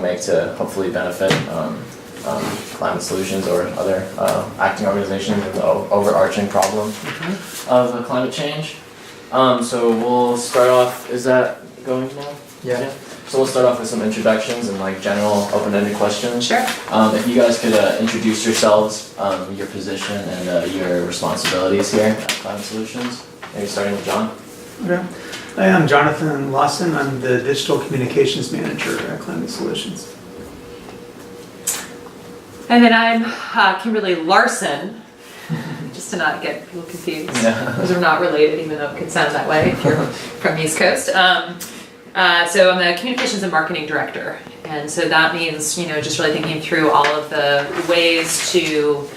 make to hopefully benefit Climate Solutions or other acting organizations in the overarching problem of climate change. So we'll start off, is that going now? Yeah. So we'll start off with some introductions and like general open-ended questions. Sure. If you guys could introduce yourselves, your position and your responsibilities here at Climate Solutions. Maybe starting with John. Okay. Hi, I'm Jonathan Lawson. I'm the Digital Communications Manager at Climate Solutions. And then I'm Kimberly Larson, just to not get people confused, because we're not related, even though it could sound that way if you're from the East Coast. So I'm the Communications and Marketing Director, and so that means, just really thinking through all of the ways to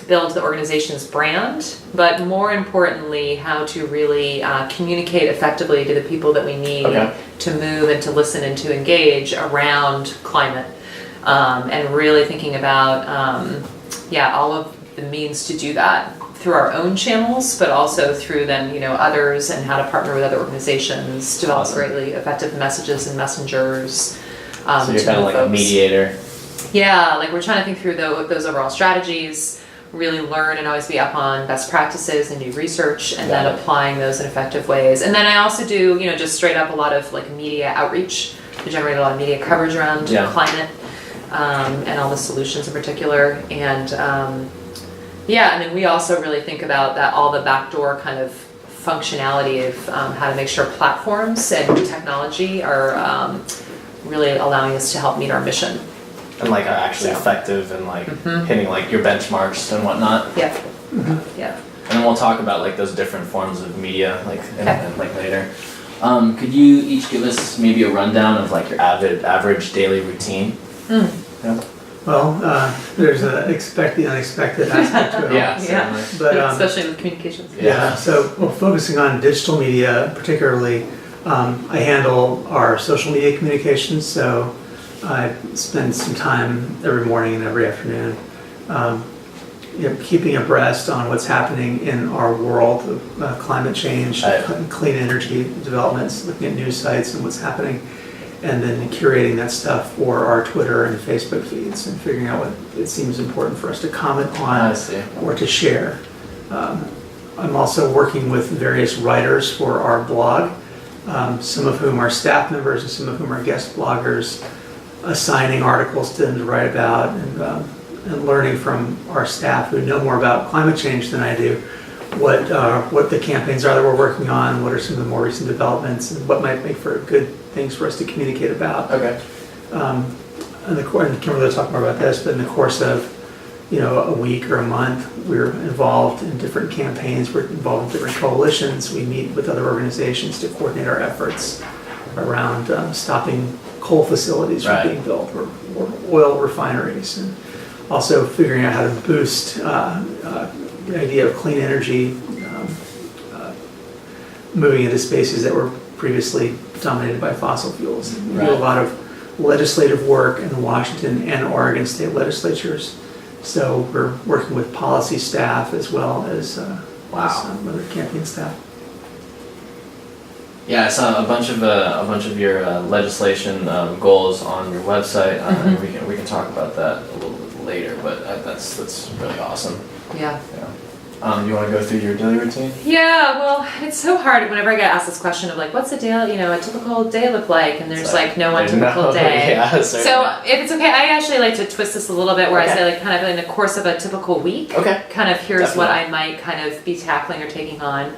build the organization's brand, but more importantly, how to really communicate effectively to the people that we need to move and to listen and to engage around climate. And really thinking about, all of the means to do that through our own channels, but also through then, others, and how to partner with other organizations, develop greatly effective messages and messengers. So you're kind of like a mediator. Yeah, like we're trying to think through those overall strategies, really learn and always be up on best practices and do research, and then applying those in effective ways. And then I also do, just straight up a lot of like media outreach to generate a lot of media coverage around climate. And all the solutions in particular, and and then we also really think about that, all the backdoor kind of functionality of how to make sure platforms and technology are really allowing us to help meet our mission. And like are actually effective and like hitting like your and whatnot. Yeah. And then we'll talk about like those different forms of media like like later. Could you each give us maybe a rundown of like your average daily routine? Yeah. Well, there's the unexpected aspect to it. But especially with communications. So focusing on digital media particularly, I handle our social media communications. So I spend some time every morning and every afternoon, keeping abreast on what's happening in our world of climate change, clean energy developments, looking at news sites and what's happening. And then curating that stuff for our Twitter and Facebook feeds and figuring out what it seems important for us to comment on or to share. I'm also working with various writers for our blog, some of whom are staff members and some of whom are guest bloggers, assigning articles to them to write about, and learning from our staff who know more about climate change than I do, what the campaigns are that we're working on, what are some of the more recent developments, and what might make for good things for us to communicate about. And Kimberly will talk more about this, but in the course of a week or a month, we're involved in different campaigns, we're involved in different coalitions, we meet with other organizations to coordinate our efforts around stopping coal facilities from being built or oil refineries, and also figuring out how to boost the idea of clean energy, moving into spaces that were previously dominated by fossil fuels. We do a lot of legislative work in the Washington and Oregon state legislatures. So we're working with policy staff as well as some other campaign staff. Yeah, I saw a bunch of your legislation goals on your website. We can talk about that a little bit later, but that's really awesome. Yeah. You want to go through your daily routine? Yeah, well, it's so hard whenever I get asked this question of like, what's a day, a typical day look like? And there's like no one typical day. So if it's okay, I actually like to twist this a little bit where I say like kind of in the course of a typical week, kind of here's what I might kind of be tackling or taking on.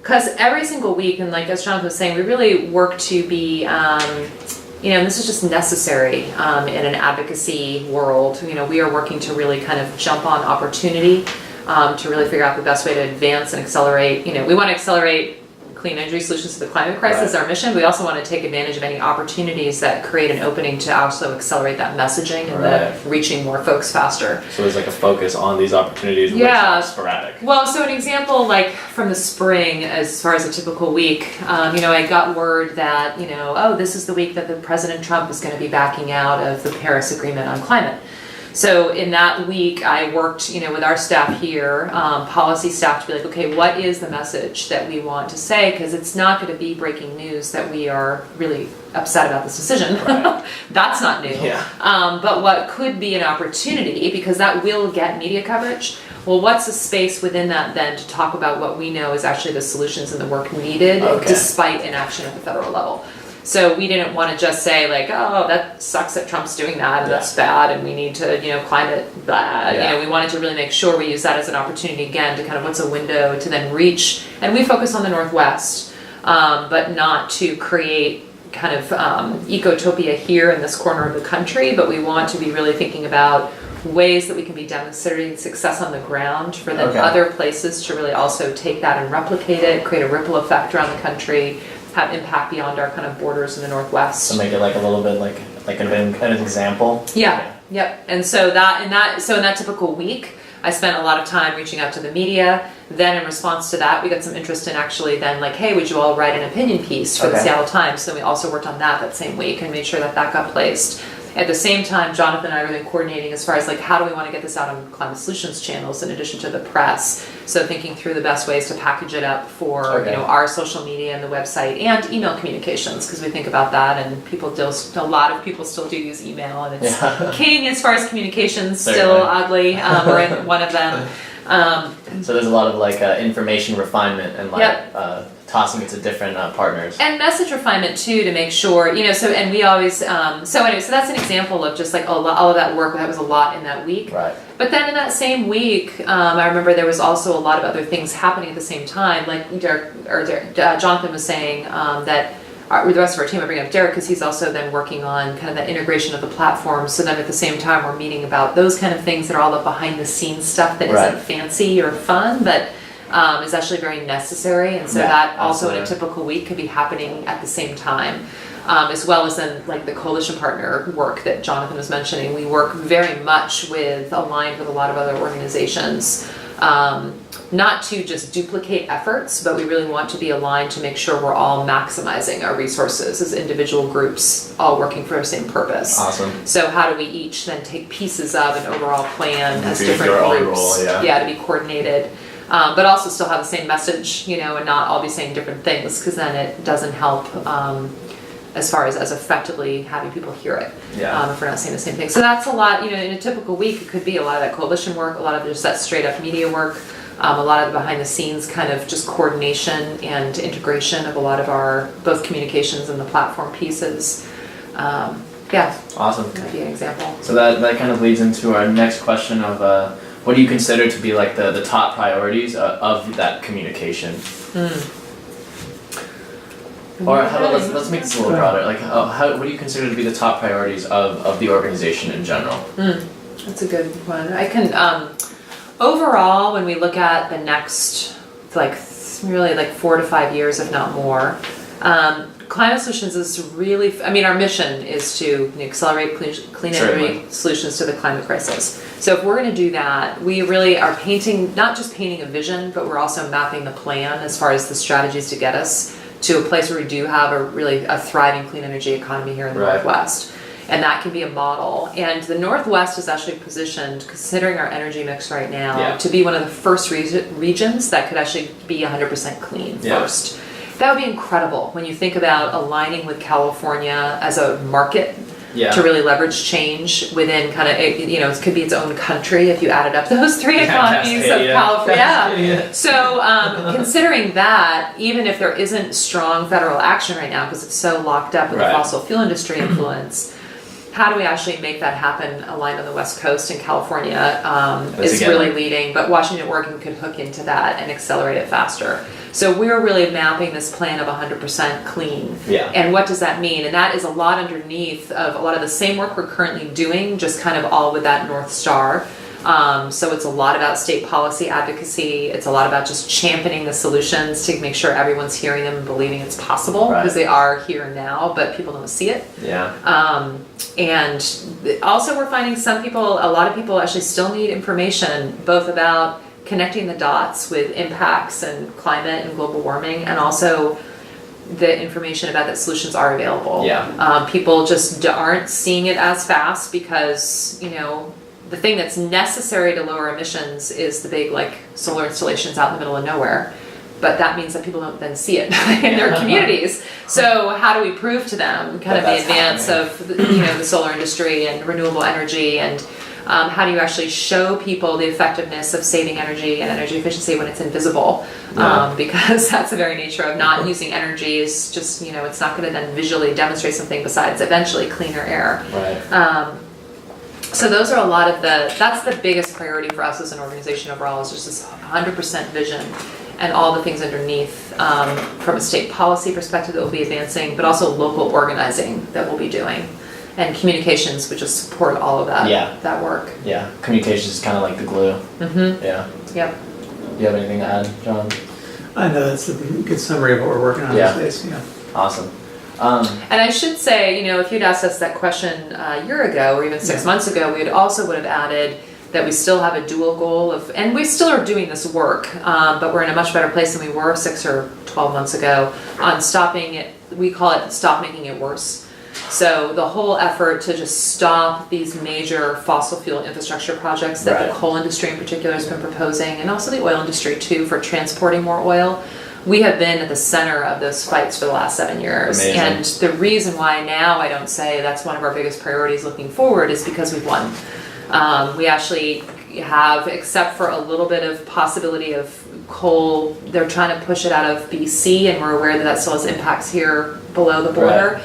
Because every single week, and like as Jonathan was saying, we really work to be, and this is just necessary in an advocacy world. We are working to really kind of jump on opportunity to really figure out the best way to advance and accelerate. We want to accelerate clean energy solutions to the climate crisis, our mission. We also want to take advantage of any opportunities that create an opening to also accelerate that messaging and the reaching more folks faster. So there's like a focus on these opportunities, which are sporadic. Well, so an example like from the spring, as far as a typical week, I got word that, this is the week that the President Trump is going to be backing out of the Paris Agreement on climate. So in that week, I worked, with our staff here, policy staff, to be like, okay, what is the message that we want to say? Because it's not going to be breaking news that we are really upset about this decision. Right. That's not new. Yeah. But what could be an opportunity, because that will get media coverage. Well, what's the space within that then to talk about what we know is actually the solutions and the work needed, despite inaction at the federal level? So we didn't want to just say like, oh, that sucks that Trump's doing that and that's bad and we need to, climate bad. Yeah. We wanted to really make sure we use that as an opportunity again to kind of what's a window to then reach. And we focus on the Northwest, but not to create kind of ecotopia here in this corner of the country, but we want to be really thinking about ways that we can be demonstrating success on the ground for then other places to really also take that and replicate it, create a ripple effect around the country, have impact beyond our kind of borders in the Northwest. So make it like a little bit like an example. Yeah. Yep. And so in that typical week, I spent a lot of time reaching out to the media. Then in response to that, we got some interest in actually then like, hey, would you all write an opinion piece for the Seattle Times? So we also worked on that same week and made sure that got placed. At the same time, Jonathan and I were then coordinating as far as like how do we want to get this out on Climate Solutions channels in addition to the press. So thinking through the best ways to package it up for our social media and the website and email communications, because we think about that and a lot of people still do use email and it's king as far as communications. Still oddly, we're in one of them. So there's a lot of like information refinement and like tossing it to different partners. And message refinement too, to make sure, and we always, so that's an example of just like all of that work. That was a lot in that week. Right. But then in that same week, I remember there was also a lot of other things happening at the same time. Like Jonathan was saying that with the rest of our team, I bring up Derek because he's also then working on kind of that integration of the platform. So then at the same time, we're meeting about those kind of things that are all the behind the scenes stuff that isn't fancy or fun, but is actually very necessary. And so that also in a typical week could be happening at the same time. As well as then like the coalition partner work that Jonathan was mentioning. We work very much aligned with a lot of other organizations. Not to just duplicate efforts, but we really want to be aligned to make sure we're all maximizing our resources as individual groups, all working for the same purpose. Awesome. So how do we each then take pieces of an overall plan as different groups? To be coordinated. But also still have the same message, and not all be saying different things, because then it doesn't help as far as effectively having people hear it. If we're not saying the same thing. So that's a lot, in a typical week, it could be a lot of that coalition work, a lot of just that straight up media work, a lot of the behind the scenes kind of just coordination and integration of a lot of our both communications and the platform pieces. Awesome. That would be an example. So that kind of leads into our next question of what do you consider to be like the top priorities of that communication? Or how about let's make this a little broader. Like, what do you consider to be the top priorities of the organization in general? That's a good one. I can overall, when we look at the next really 4 to 5 years, if not more, Climate Solutions is really, our mission is to accelerate clean energy solutions to the climate crisis. So if we're going to do that, we really are not just painting a vision, but we're also mapping the plan as far as the strategies to get us to a place where we do have a thriving clean energy economy here in the Northwest. And that can be a model. And the Northwest is actually positioned, considering our energy mix right now, to be one of the first regions that could actually be 100% clean first. That would be incredible when you think about aligning with California as a market to really leverage change within kind of, it could be its own country if you added up those three economies of California. So considering that, even if there isn't strong federal action right now because it's so locked up with the fossil fuel industry influence, how do we actually make that happen aligned on the West Coast? And California is really leading, but Washington, Oregon could hook into that and accelerate it faster. So we're really mapping this plan of 100% clean. And what does that mean? And that is a lot underneath of a lot of the same work we're currently doing, just kind of all with that North Star. So it's a lot about state policy advocacy. It's a lot about just championing the solutions to make sure everyone's hearing them and believing it's possible, because they are here now, but people don't see it. And also we're finding a lot of people actually still need information, both about connecting the dots with impacts and climate and global warming, and also the information about that solutions are available. People just aren't seeing it as fast because, the thing that's necessary to lower emissions is the big like solar installations out in the middle of nowhere. But that means that people don't then see it in their communities. So how do we prove to them kind of the advance of the solar industry and renewable energy, and how do you actually show people the effectiveness of saving energy and energy efficiency when it's invisible? Because that's the very nature of not using energy is just, it's not going to then visually demonstrate something besides eventually cleaner air. Right. So those are a lot of that's the biggest priority for us as an organization overall, is just this 100% vision and all the things underneath, from a state policy perspective that we'll be advancing, but also local organizing that we'll be doing, and communications, which will support all of that, that work. Yeah, communications is kind of like the glue. Mm-hmm. Yeah. Yep. Do you have anything to add, John? I know that's a good summary of what we're working on these days. Yeah. Awesome. And I should say, if you'd asked us that question a year ago or even 6 months ago, we would have added that we still have a dual goal and we still are doing this work, but we're in a much better place than we were 6 or 12 months ago on stopping it. We call it stop making it worse. So the whole effort to just stop these major fossil fuel infrastructure projects that the coal industry in particular has been proposing, and also the oil industry too, for transporting more oil. We have been at the center of those fights for the last 7 years. Amazing. And the reason why now I don't say that's one of our biggest priorities looking forward is because we've won. We actually have, except for a little bit of possibility of coal, they're trying to push it out of BC, and we're aware that still has impacts here below the border.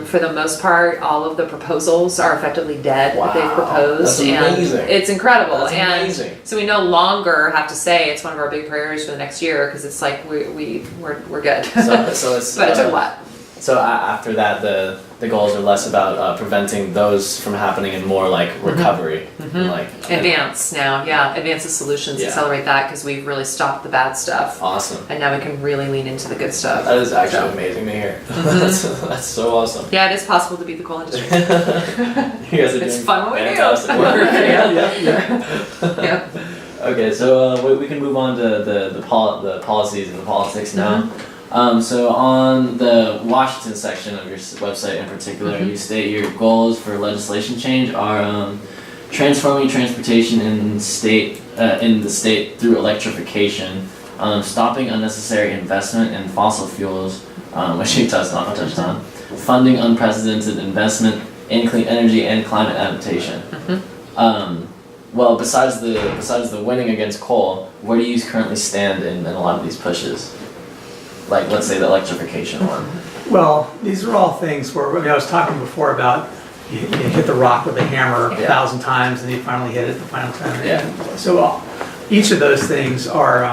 For the most part, all of the proposals are effectively dead that they've proposed. That's amazing. And it's incredible. That's amazing. So we no longer have to say it's one of our big priorities for the next year, because it's like we're good. So it's, but it took a lot. So after that, the goals are less about preventing those from happening and more like recovery, like Advance now, advance the solutions, accelerate that, because we've really stopped the bad stuff. Awesome. And now we can really lean into the good stuff. That is actually amazing to hear. That's so awesome. Yeah, it is possible to beat the coal industry. You guys are It's doing fun when we do. fantastic work. Yeah. Okay, so we can move on to the policies and the politics now. So on the Washington section of your website in particular, you state your goals for legislation change are transforming transportation in the state through electrification, stopping unnecessary investment in fossil fuels, which you touched on, funding unprecedented investment in clean energy and climate adaptation. Well, besides the winning against coal, where do you currently stand in a lot of these pushes? Like, let's say the electrification one. Well, these are all things where, I was talking before about you hit the rock with a hammer 1,000 times and you finally hit it the final time. Yeah. So each of those things are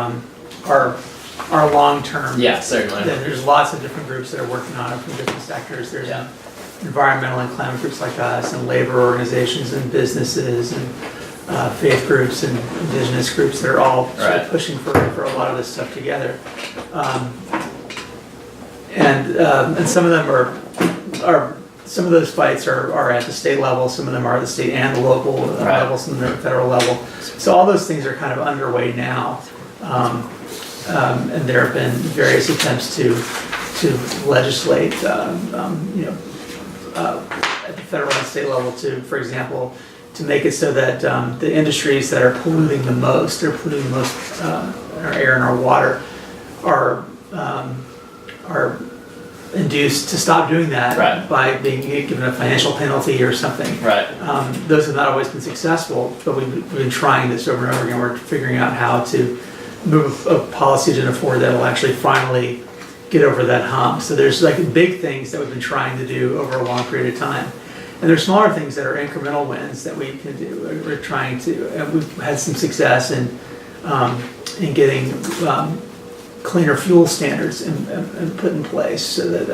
long-term. Yeah, certainly. There's lots of different groups that are working on it from different sectors. There's environmental and climate groups like us, and labor organizations and businesses, and faith groups and indigenous groups that are all sort of pushing for a lot of this stuff together. And some of them are some of those fights are at the state level, some of them are at the state and the local level, some of them are at the federal level. So all those things are kind of underway now. And there have been various attempts to legislate, at the federal and state level for example, to make it so that the industries that are polluting the most, our air and our water, are induced to stop doing that by being given a financial penalty or something. Those have not always been successful, but we've been trying this over and over again. We're figuring out how to move a policy to forward that will actually finally get over that hump. So there's like big things that we've been trying to do over a long period of time. And there's smaller things that are incremental wins that we can do. We're trying to, and we've had some success in getting cleaner fuel standards and put in place so that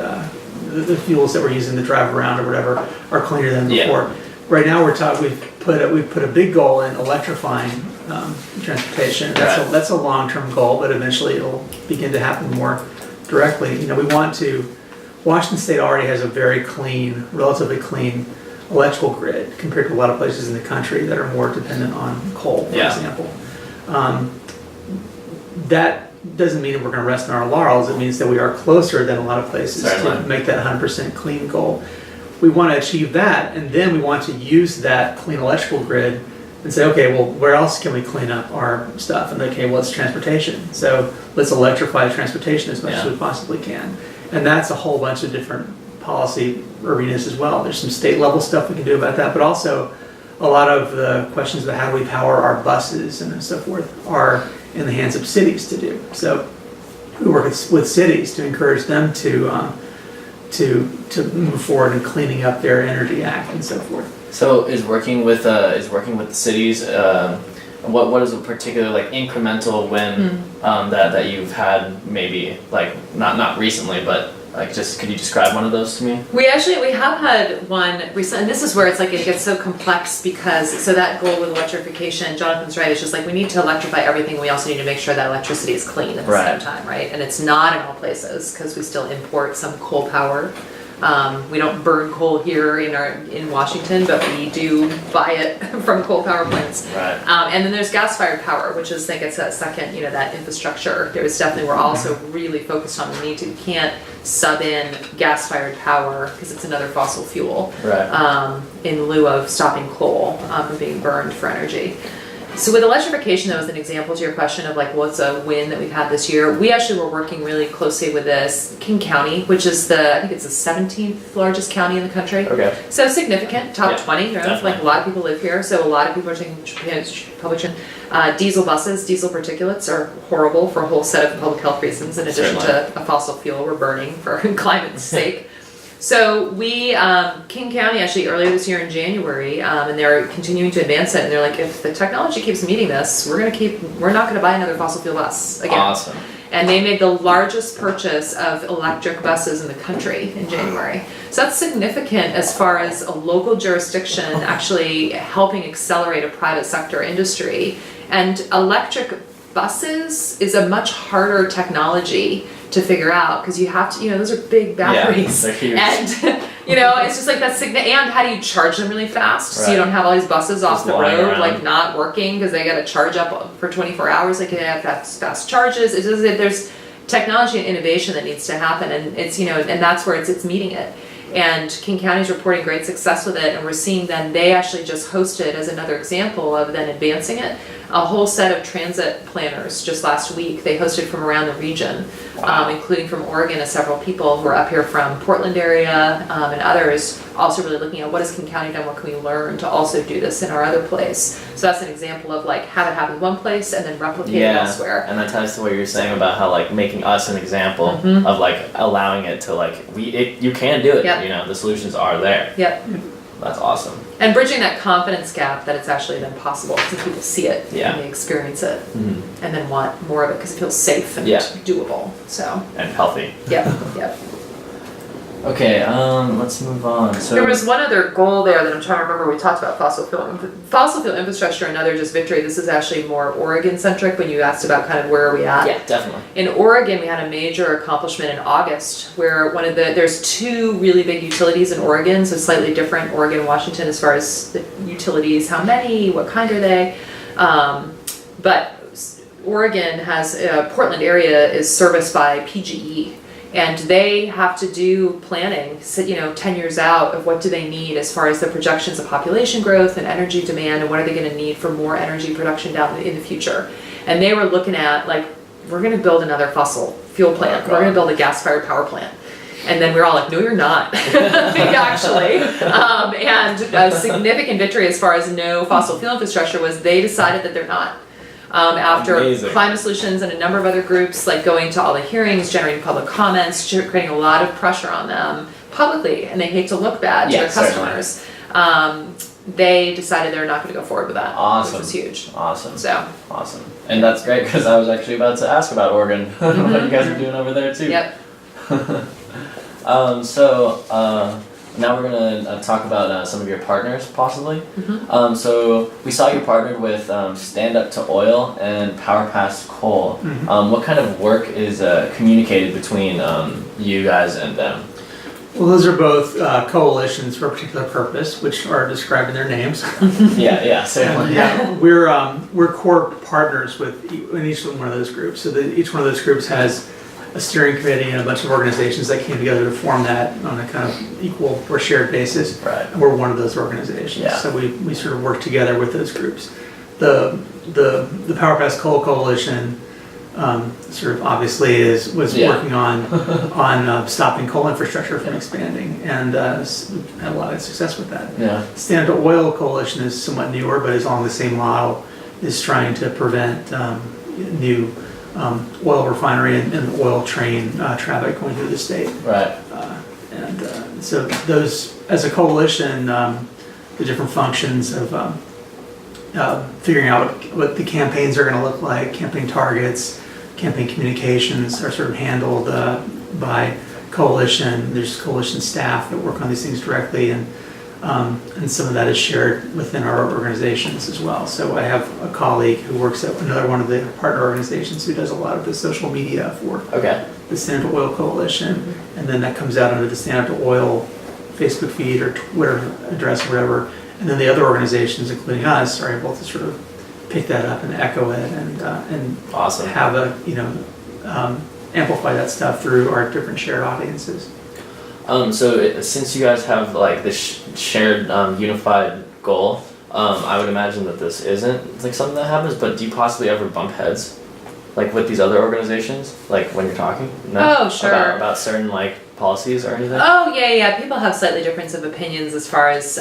the fuels that we're using to drive around or whatever are cleaner than before. Right now we've put a big goal in electrifying transportation. That's a long-term goal, but eventually it'll begin to happen more directly. We want to. Washington State already has a very clean, relatively clean electrical grid compared to a lot of places in the country that are more dependent on coal, for example. That doesn't mean that we're going to rest on our laurels. It means that we are closer than a lot of places to make that 100% clean goal. we want to achieve that, and then we want to use that clean electrical grid and say, okay, well, where else can we clean up our stuff? And okay, well, it's transportation. So let's electrify transportation as much as we possibly can. And that's a whole bunch of different policy arenas as well. There's some state level stuff we can do about that, but also a lot of the questions about how do we power our buses and so forth are in the hands of cities to do. So we work with cities to encourage them to move forward in cleaning up their energy act and so forth. So is working with the cities, what is a particular like incremental win that you've had, maybe like not recently, but like just could you describe one of those to me? We have had one recently, and this is where it's like it gets so complex because so that goal with electrification, Jonathan's right, it's just like we need to electrify everything. We also need to make sure that electricity is clean at the same time, right? And it's not in all places because we still import some coal power. We don't burn coal here in Washington, but we do buy it from coal power plants. Right. And then there's gas-fired power, which is, I think it's that second, that infrastructure. We're also really focused on the need to, you can't sub in gas-fired power because it's another fossil fuel. Right. In lieu of stopping coal from being burned for energy. So with electrification, that was an example to your question of like what's a win that we've had this year. We actually were working really closely with this King County, which is I think it's the 17th largest county in the country. Okay. So significant, top 20, definitely. like a lot of people live here. So a lot of people are taking public transit. Diesel buses, diesel particulates are horrible for a whole set of public health reasons in addition to a fossil fuel we're burning for climate's sake. So we, King County actually earlier this year in January, and they're continuing to advance it, and they're like, if the technology keeps meeting this, we're not gonna buy another fossil fuel bus again. Awesome. And they made the largest purchase of electric buses in the country in January. So that's significant as far as a local jurisdiction actually helping accelerate a private sector industry. And electric buses is a much harder technology to figure out because you have to, those are big batteries. Yeah, they're huge. And, it's just like that's significant. And how do you charge them really fast so you don't have all these buses off the road around. like not working because they got to charge up for 24 hours. Like they have fast charges. It's just that there's technology and innovation that needs to happen, and it's and that's where it's meeting it. And King County's reporting great success with it, and we're seeing then they actually just hosted, as another example of then advancing it, a whole set of transit planners just last week. They hosted from around the region, including from Oregon, several people who are up here from Portland area and others, also really looking at what has King County done, what can we learn to also do this in our other place. So that's an example of like have it happen one place and then replicate it elsewhere. And that ties to what you're saying about how like making us an example of like allowing it to like you can do it. Yep. The solutions are there. Yep. That's awesome. And bridging that confidence gap that it's actually then possible because people see it and they experience it and then want more of it because it feels safe and doable. So and healthy. Yep. Okay, let's move on. So there was one other goal there that I'm trying to remember. We talked about fossil fuel infrastructure, another just victory. This is actually more Oregon centric when you asked about kind of where are we at. Yeah, definitely. In Oregon, we had a major accomplishment in August where there's two really big utilities in Oregon, so slightly different, Oregon and Washington as far as the utilities, how many, what kind are they, but Oregon has, Portland area is serviced by PGE. And they have to do planning, 10 years out of what do they need as far as the projections of population growth and energy demand and what are they going to need for more energy production down in the future. And they were looking at like, we're going to build another fossil fuel plant. We're going to build a gas-fired power plant. And then we're all like, no, you're not, actually. And a significant victory as far as no fossil fuel infrastructure was they decided that they're not. After Amazing. Climate Solutions and a number of other groups like going to all the hearings, generating public comments, creating a lot of pressure on them publicly, and they hate to look bad to their customers. They decided they're not going to go forward with that, Awesome. which was huge. Awesome. So awesome. And that's great because I was actually about to ask about Oregon, what you guys are doing over there too. Yep. Now we're gonna talk about some of your partners, possibly. So we saw you partnered with Stand Up to Oil and Power Pass Coal. What kind of work is communicated between you guys and them? Well, those are both coalitions for a particular purpose, which are described in their names. Yeah, certainly. Yeah, we're core partners in each one of those groups. So each one of those groups has a steering committee and a bunch of organizations that came together to form that on a kind of equal or shared basis. Right. And we're one of those organizations. Yeah. So we sort of work together with those groups. The PowerPass Coal Coalition sort of obviously was Yeah. working on stopping coal infrastructure from expanding, and we've had a lot of success with that. Yeah. Standard Oil Coalition is somewhat newer, but is along the same model, is trying to prevent new oil refinery and oil train traffic going through the state. Right. So those, as a coalition, the different functions of figuring out what the campaigns are going to look like, campaign targets, campaign communications are sort of handled by coalition. There's coalition staff that work on these things directly, and some of that is shared within our organizations as well. So I have a colleague who works at another one of the partner organizations who does a lot of the social media for Okay. the Standard Oil Coalition, and then that comes out under the Standard Oil Facebook feed or Twitter address or whatever. And then the other organizations, including us, are able to sort of pick that up and echo it and Awesome. have amplify that stuff through our different shared audiences. Since you guys have like this shared unified goal, I would imagine that this isn't like something that happens. But do you possibly ever bump heads, like with these other organizations, like when you're talking? No? Oh, sure. About certain like policies or anything. Oh, yeah. People have slightly difference of opinions as far as,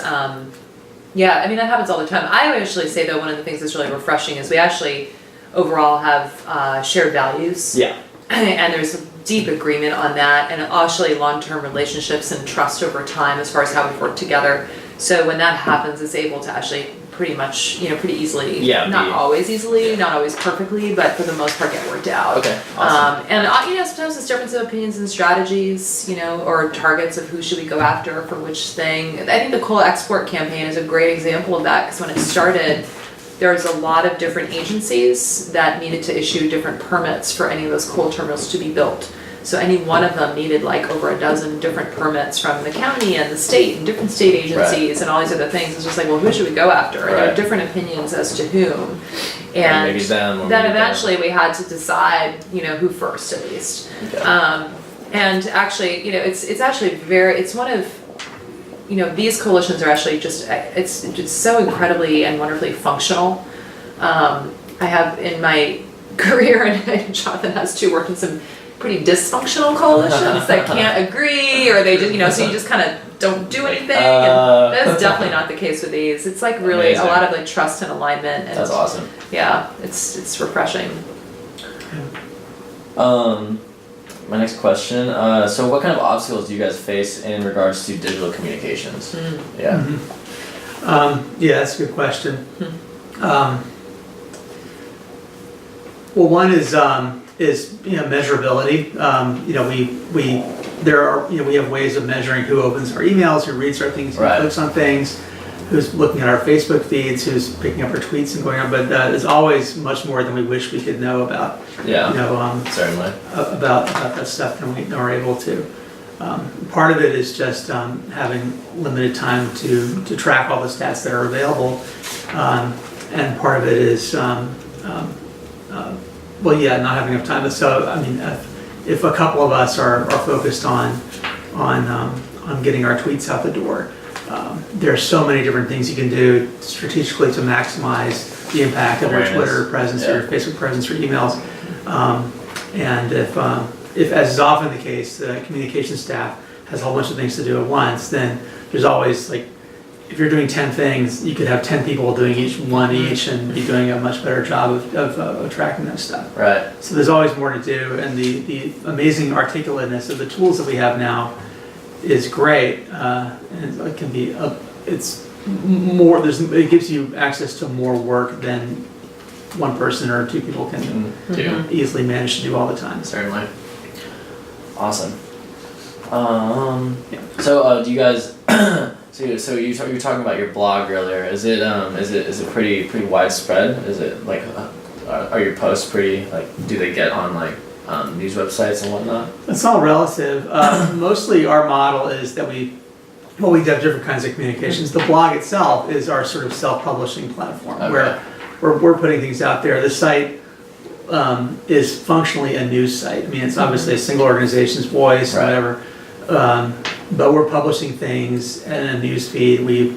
yeah, I mean, that happens all the time. I would actually say, though, one of the things that's really refreshing is we actually overall have shared values. Yeah. And there's deep agreement on that, and actually long-term relationships and trust over time as far as how we work together. So when that happens, it's able to actually pretty much, pretty easily, not always easily, not always perfectly, but for the most part get worked out. Okay, awesome. And sometimes it's difference of opinions and strategies, or targets of who should we go after for which thing. I think the coal export campaign is a great example of that, because when it started, there was a lot of different agencies that needed to issue different permits for any of those coal terminals to be built. So any one of them needed like over a dozen different permits from the county and the state and different state agencies and all these other things. It's just like, well, who should we go after? And there are different opinions as to whom. And maybe them, or then maybe eventually we had to decide, who first at least. Okay. And actually, it's actually it's one of, these coalitions are actually it's just so incredibly and wonderfully functional. I have in my career, and Jonathan has too, worked in some pretty dysfunctional coalitions that can't agree, or they just, so you just kind of don't do anything. And that's definitely not the case with these. It's like really amazing. A lot of like trust and alignment. And that's awesome. Yeah, it's refreshing. My next question. So what kind of obstacles do you guys face in regards to digital communications? Yeah. Mm-hmm. Yeah, that's a good question. Well, one is measurability. We have ways of measuring who opens our emails, who reads our things, who clicks on things, who's looking at our Facebook feeds, who's picking up our tweets and going on. But there's always much more than we wish we could know about. Yeah. Certainly. About that stuff than we are able to. Part of it is just having limited time to track all the stats that are available, and part of it is not having enough time. So I mean, if a couple of us are focused on getting our tweets out the door, there are so many different things you can do strategically to maximize the impact of your Twitter presence, your Facebook presence, your emails, and if as is often the case, the communication staff has a whole bunch of things to do at once, then there's always like, if you're doing 10 things, you could have 10 people doing one each and be doing a much better job of tracking that stuff. Right. So there's always more to do, and the amazing articulateness of the tools that we have now is great, and it can be it's more. It gives you access to more work than one person or two people can easily manage to do all the time. Certainly. Awesome. So do you guys? So you were talking about your blog earlier. Is it pretty widespread? Is it like are your posts pretty like? Do they get on like news websites and whatnot? It's all relative. Mostly our model is that we have different kinds of communications. The blog itself is our sort of self-publishing platform where we're putting things out there. The site is functionally a news site. I mean, it's obviously a single organization's voice, or Right. whatever, but we're publishing things in a news feed. We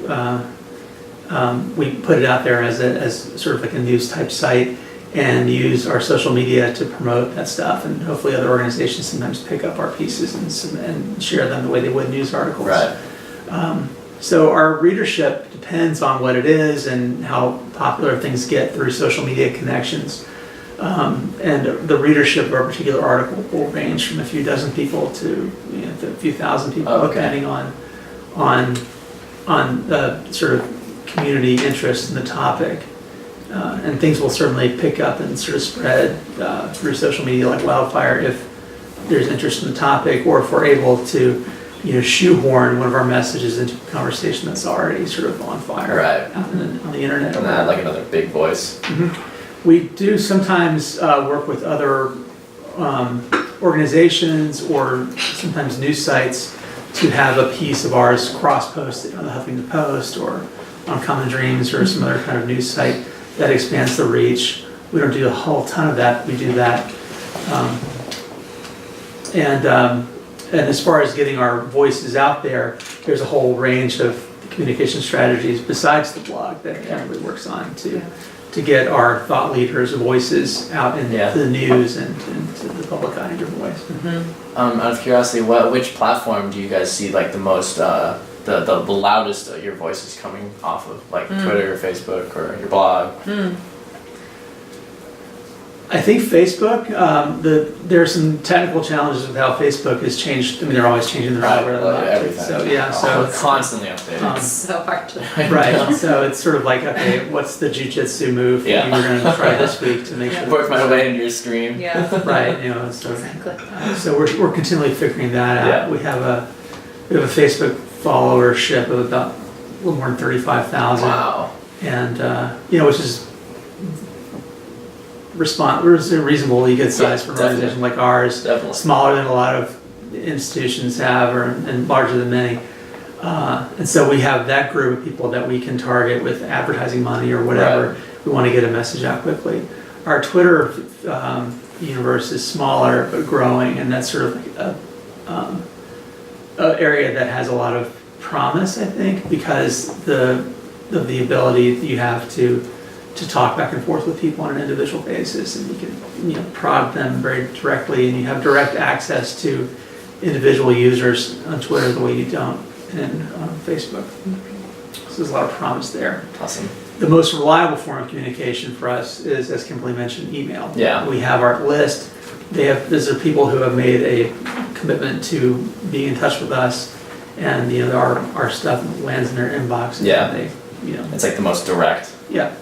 put it out there as sort of like a news type site, and use our social media to promote that stuff. And hopefully, other organizations sometimes pick up our pieces and share them the way they would news articles. Right. So our readership depends on what it is and how popular things get through social media connections. And the readership of a particular article will range from a few dozen people to a few thousand people, Oh, okay. depending on the sort of community interest in the topic. And things will certainly pick up and sort of spread through social media like wildfire if there's interest in the topic, or if we're able to shoehorn one of our messages into a conversation that's already sort of on fire Right. out on the internet. And add like another big voice. We do sometimes work with other organizations or sometimes news sites to have a piece of ours cross-posted on the Huffington Post or on Common Dreams or some other kind of news site that expands the reach. We don't do a whole ton of that. We do that. And as far as getting our voices out there, there's a whole range of communication strategies besides the blog that Kimberly works on to get our thought leaders' voices out into the news and to the public eye in different ways. Out of curiosity, which platform do you guys see like the most, the loudest your voice is coming off of, like Twitter or Facebook or your blog? I think Facebook, there are some technical challenges with how Facebook has changed. I mean, they're always changing their algorithm. Everything. So yeah, It's constantly updated. It's so hard to. right. So it's sort of like, okay, what's the jujitsu move that you were going to try this week to make sure? Work my way into your screen. Yeah. Right. So so we're continually figuring that out. Yeah. We have a Facebook followership of about a little more than 35,000. Wow. And which is reasonably good size for an organization like ours. Definitely. Smaller than a lot of institutions have, and larger than many. And so we have that group of people that we can target with advertising money or whatever. Right. We want to get a message out quickly. Our Twitter universe is smaller but growing, and that's sort of an area that has a lot of promise, I think, because of the ability that you have to talk back and forth with people on an individual basis, and you can prod them very directly, and you have direct access to individual users on Twitter the way you don't in Facebook. So there's a lot of promise there. Awesome. The most reliable form of communication for us is, as Kimberly mentioned, email. Yeah. We have our list. These are people who have made a commitment to being in touch with us, and our stuff lands in their inbox. And they, It's like the most direct. Yeah.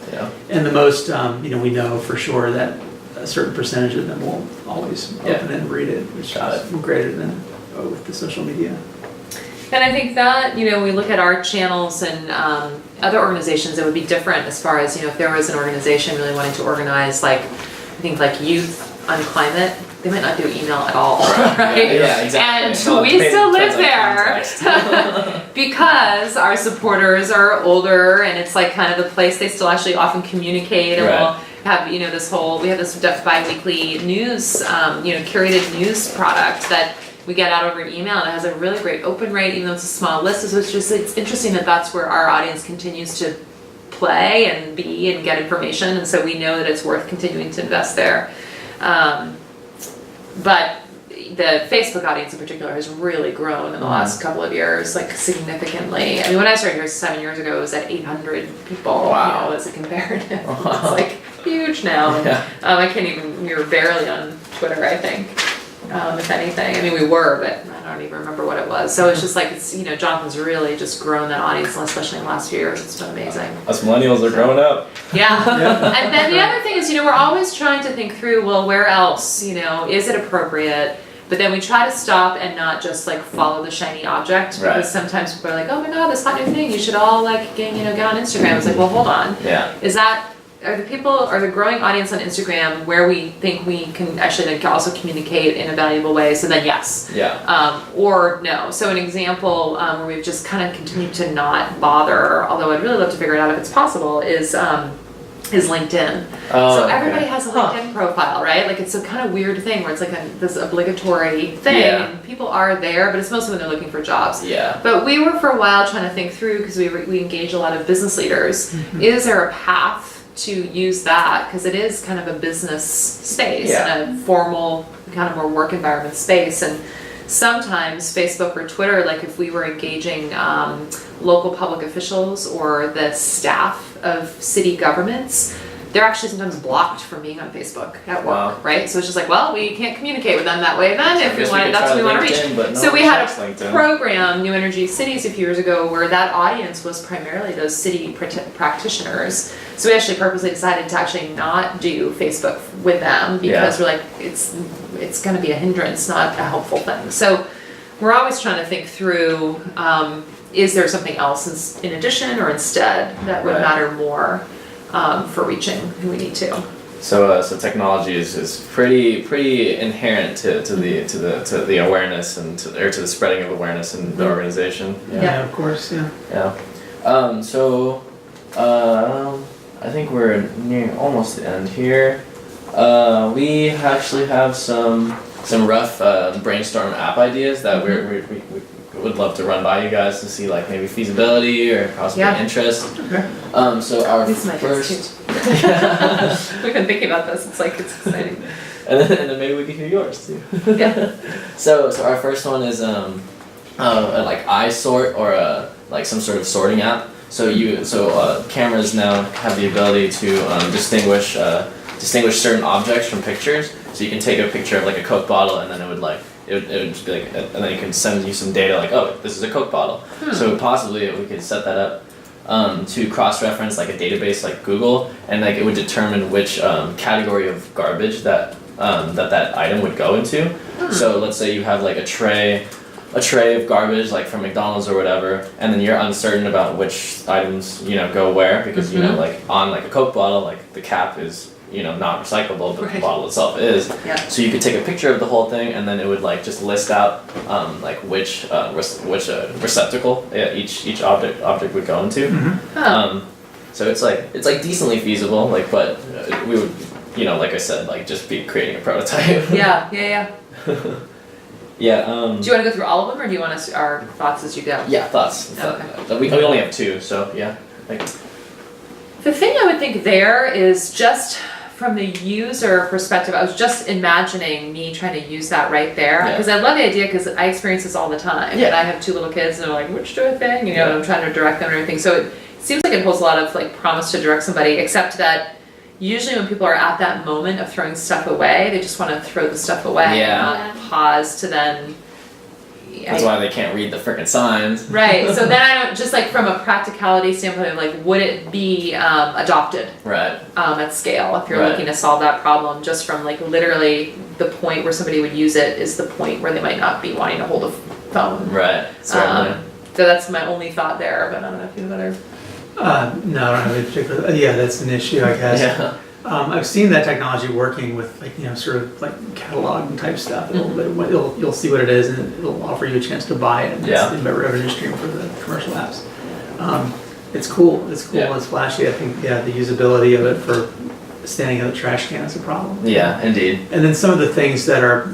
And the most, we know for sure that a certain percentage of them will always open it and read it, which is greater than with the social media. And I think that, we look at our channels and other organizations, it would be different as far as, if there was an organization really wanting to organize, like, I think like youth on climate, they might not do email at all, right? Yeah, exactly. And we still live there because our supporters are older, and it's like kind of the place they still actually often communicate, and we'll have, we have this bi-weekly news, curated news product that we get out over email, and it has a really great open rate, even though it's a small list. So it's interesting that that's where our audience continues to play and be and get information, and so we know that it's worth continuing to invest there. But the Facebook audience in particular has really grown in the last couple of years, like significantally. I mean, when I started here 7 years ago, it was at 800 people. Wow. As a comparative. It's like huge now. Yeah. We were barely on Twitter, I think, if anything. I mean, we were, but I don't even remember what it was. So it's just like, Jonathan's really just grown that audience, especially in the last few years. It's been amazing. Us millennials are growing up. Yeah. And then the other thing is, we're always trying to think through, well, where else, is it appropriate? But then we try to stop and not just like follow the shiny object, because sometimes people are like, oh my God, this hot new thing, you should all like get on Instagram. It's like, well, hold on. Yeah. Are the growing audience on Instagram where we think we can actually also communicate in a valuable way? So then yes. Yeah. Or no. So an example where we've just kind of continued to not bother, although I'd really love to figure it out if it's possible, is is LinkedIn. Oh, So okay. everybody has a LinkedIn profile, right? Like it's a kind of weird thing where it's like this obligatory thing, Yeah. and people are there, but it's mostly when they're looking for jobs. Yeah. But we were for a while trying to think through, because we engage a lot of business leaders, is there a path to use that? Because it is kind of a business space and a formal, kind of more work environment space. And sometimes Facebook or Twitter, like if we were engaging local public officials or the staff of city governments, they're actually sometimes blocked from being on Facebook at work, Wow. right? So it's just like, well, we can't communicate with them that way then So I if we guess want, could that's try what we want to reach. LinkedIn, but no So we one had checks a LinkedIn. program, New Energy Cities, a few years ago, where that audience was primarily those city practitioners. So we actually purposely decided to actually not do Facebook with them because we're like, it's going to be a hindrance, not a helpful thing. So we're always trying to think through, is there something else in addition or instead that would Right. matter more for reaching who we need to? So technology is pretty inherent to the awareness and to the spreading of awareness in the organization. Yeah. Of course, yeah. Yeah. I think we're near almost the end here. We actually have some rough brainstorm app ideas that we would love to run by you guys to see, like maybe feasibility or possibly interest. Okay. So our These are my first. We've been thinking about this. It's like, it's exciting. And then maybe we can hear yours too. Yeah. So our first one is like iSort or like some sort of sorting app. So cameras now have the ability to distinguish certain objects from pictures. So you can take a picture of like a Coke bottle, and then it would just be like, and then it can send you some data like, oh, this is a Coke bottle. So possibly we could set that up to cross-reference like a database like Google, and like it would determine which category of garbage that item would go into. So let's say you have like a tray of garbage like from McDonald's or whatever, and then you're uncertain about which items go where, because like on like a Coke bottle, like the cap is not recyclable, but the bottle itself is. Yeah. So you could take a picture of the whole thing, and then it would like just list out like which receptacle each object would go into. So it's like decently feasible, like, but we would like I said, like just be creating a prototype. Yeah. Yeah. Do you want to go through all of them, or do you want our thoughts as you go? Yeah, thoughts. Okay. We only have two, so yeah. The thing I would think there is just from the user perspective, I was just imagining me trying to use that right there, because I love the idea, because I experience this all the time. Yeah. And I have two little kids, and they're like, which do I think? And I'm trying to direct them and everything. So it seems like it holds a lot of like promise to direct somebody, except that usually when people are at that moment of throwing stuff away, they just want to throw the stuff away and not pause to then. That's why they can't read the frickin' signs. Right. So then I don't, just like from a practicality standpoint of like, would it be adopted Right. at scale if you're looking to solve that problem? Just from like literally the point where somebody would use it is the point where they might not be wanting to hold a phone. Right. Certainly. So that's my only thought there, but I don't know if you have other. No, I don't have any particular. Yeah, that's an issue, I guess. Yeah. I've seen that technology working with like sort of like catalog type stuff. You'll see what it is, and it'll offer you a chance to buy it. And it's the revenue stream for the commercial apps. It's cool. It's cool. Yeah. It's flashy. I think the usability of it for standing in the trash can is a problem. Yeah, indeed. And then some of the things that are,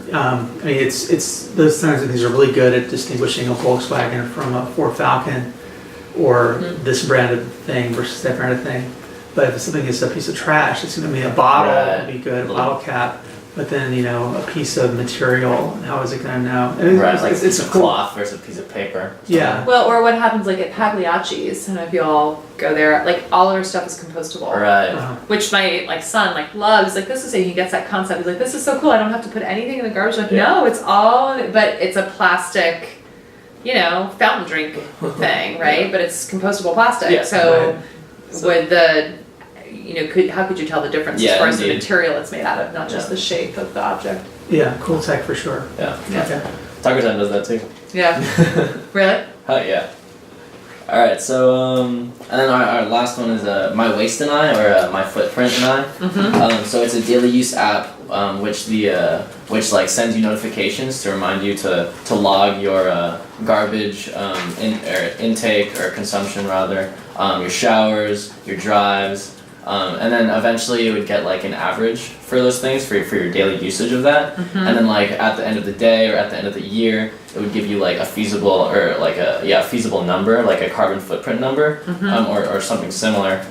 it's those kinds of things are really good at distinguishing a Volkswagen from a Ford Falcon, or this brand of thing versus that brand of thing. But if something is a piece of trash, it's going to be a bottle, would be good, a bottle cap. But then, a piece of material, how is it going to know? It's a cloth versus a piece of paper. Yeah. Well, or what happens like at Pagliacci's, I don't know if you all go there, like all of our stuff is compostable. Right. Which my son loves, this is, he gets that concept, he's like, this is so cool, I don't have to put anything in the garbage. Like, no, it's all, but it's a plastic, fountain drink thing, right? But it's compostable plastic. Yeah, so would how could you tell the difference as far as the material it's made out of, not just the shape of the object? Yeah, cool tech for sure. Yeah. Okay. Taco Time does that too. Yeah. Really? Yeah. Alright, so, and then our last one is My Waste and I, or My Footprint and I. So it's a daily use app, which sends you notifications to remind you to log your garbage intake or consumption rather, your showers, your drives, And then eventually it would get like an average for those things for your daily usage of that. And then like at the end of the day or at the end of the year, it would give you like a feasible or like a feasible number, like a carbon footprint number, or something similar.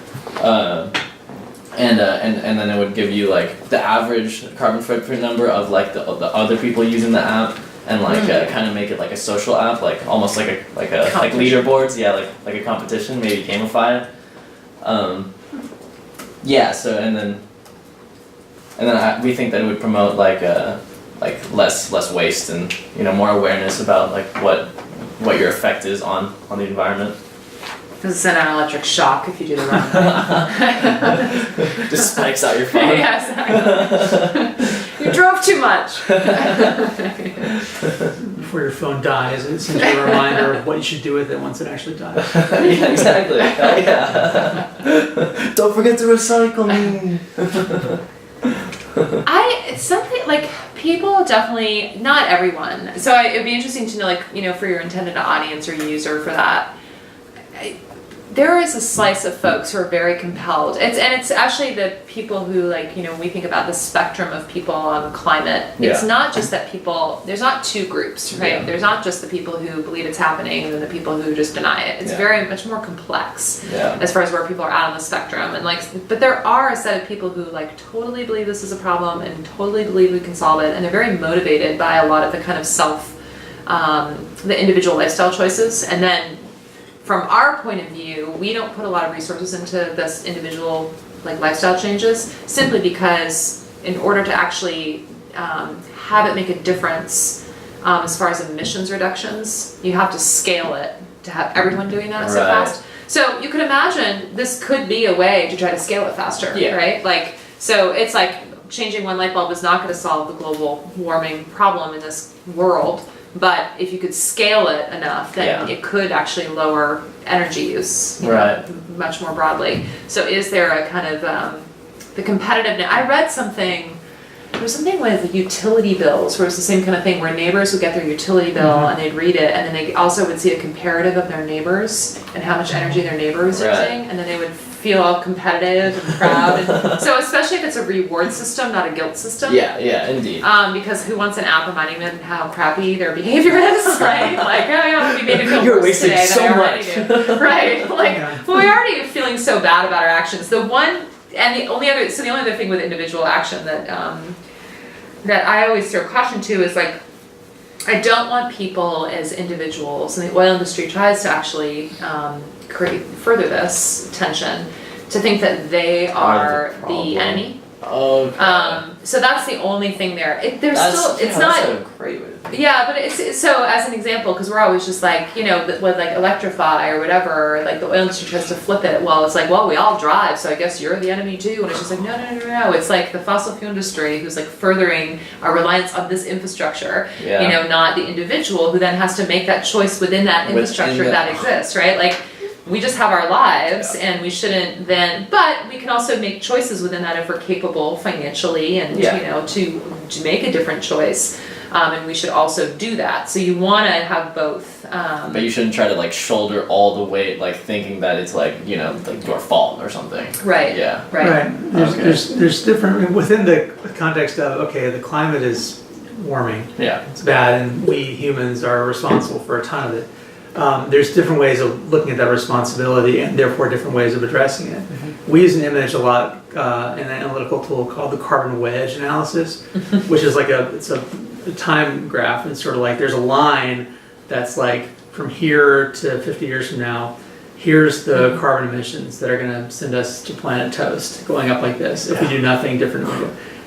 And then it would give you like the average carbon footprint number of like the other people using the app, and like kind of make it like a social app, like almost like leaderboards, like a competition, maybe gamify it. Yeah. So and then we think that it would promote like less waste and more awareness about like what your effect is on the environment. Does it send out an electric shock if you do the wrong thing? Just spikes out your phone. Yeah, exactly. You drove too much. Before your phone dies, it sends you a reminder of what you should do with it once it actually dies. Yeah, exactly. Yeah. Don't forget to recycle me. It's something like people definitely, not everyone. So it'd be interesting to know, like, for your intended audience or user for that. There is a slice of folks who are very compelled. It's actually the people who, like, when we think about the spectrum of people on climate, it's not just that there's not two groups, right? Yeah. There's not just the people who believe it's happening and then the people who just deny it. It's very much more complex as far as where people are at on the spectrum. And but there are a set of people who like totally believe this is a problem and totally believe we can solve it. And they're very motivated by a lot of the kind of the individual lifestyle choices. And then from our point of view, we don't put a lot of resources into this individual like lifestyle changes, simply because in order to actually have it make a difference as far as emissions reductions, you have to scale it to have everyone doing that so fast. So you could imagine this could be a way to try to scale it faster, right? Like, so it's like changing one light bulb is not going to solve the global warming problem in this world. But if you could scale it enough, then it could actually lower energy use much more broadly. So is there a kind of the competitiveness? I read something, there was something with utility bills where it's the same kind of thing where neighbors would get their utility bill and they'd read it, and then they also would see a comparative of their neighbors and how much energy their neighbor was using, and then they would feel all competitive and proud. And so especially if it's a reward system, not a guilt system. Yeah, indeed. Because who wants an app reminding them how crappy their behavior is, right? Like, we made it feel You're worse wasting today so than I already much. do. Right? Like, well, we're already feeling so bad about our actions. The only other thing with individual action that I always throw caution to is like, I don't want people as individuals, and the oil industry tries to actually further this tension, to think that they are the enemy. Okay. So that's the only thing there. That's a great way to think. Yeah, but it's so as an example, because we're always just like, with like electrify or whatever, like the oil industry tries to flip it. Well, it's like, well, we all drive, so I guess you're the enemy too. And it's just like, no. It's like the fossil fuel industry who's like furthering our reliance on this infrastructure, not the individual who then has to make that choice within that infrastructure that exists, right? Like, we just have our lives, and we shouldn't then, but we can also make choices within that if we're capable financially and to make a different choice, and we should also do that. So you want to have both. But you shouldn't try to like shoulder all the weight, like thinking that it's like like your fault or something. Right. Yeah. Right. There's different within the context of the climate is warming. Yeah. It's bad, and we humans are responsible for a ton of it. There's different ways of looking at that responsibility, and therefore different ways of addressing it. We use an image a lot in an analytical tool called the carbon wedge analysis, which is like it's a time graph, and it's sort of like there's a line that's like from here to 50 years from now, here's the carbon emissions that are going to send us to planet toast, going up like this if we do nothing different.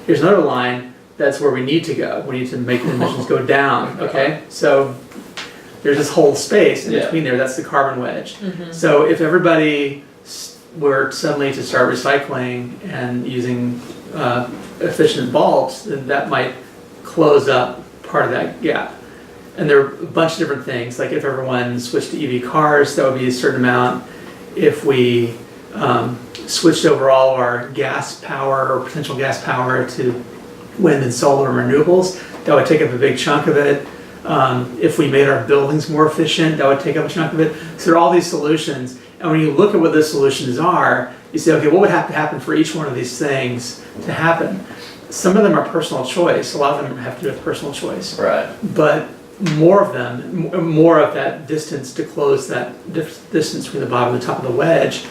Here's another line that's where we need to go. We need to make the emissions go down. Okay, so there's this whole space in between there. That's the carbon wedge. So if everybody were suddenly to start recycling and using efficient bulbs, then that might close up part of that gap. And there are a bunch of different things. Like if everyone switched to EV cars, that would be a certain amount. If we switched over all our gas power or potential gas power to wind and solar and renewables, that would take up a big chunk of it. If we made our buildings more efficient, that would take up a chunk of it. So there are all these solutions. And when you look at what the solutions are, you say, okay, what would have to happen for each one of these things to happen? Some of them are personal choice. A lot of them have to do with personal choice. Right. But more of them, more of that distance to close that distance between the bottom and the top of the wedge